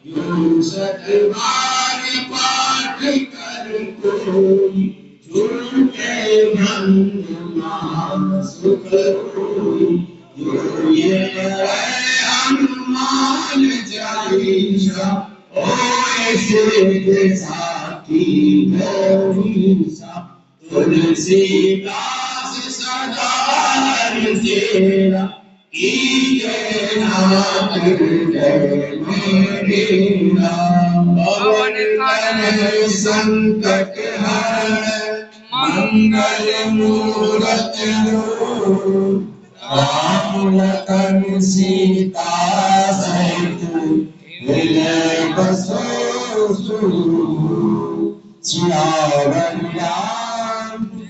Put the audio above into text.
यूं सतबार पाठ कर कोई झूठे भंग मानस करोई। यूं ये हनुमान चालीसा ओए सिद्ध साखी गौरीसा। तुलसीदास सदा तेरा कीजे नाथ हृदय में डेरा। पवन तनय संकट हरण मंगल मूरत हो। राम लखन सीता सहित हृदय बसो सुर। सियावर रामचंद्र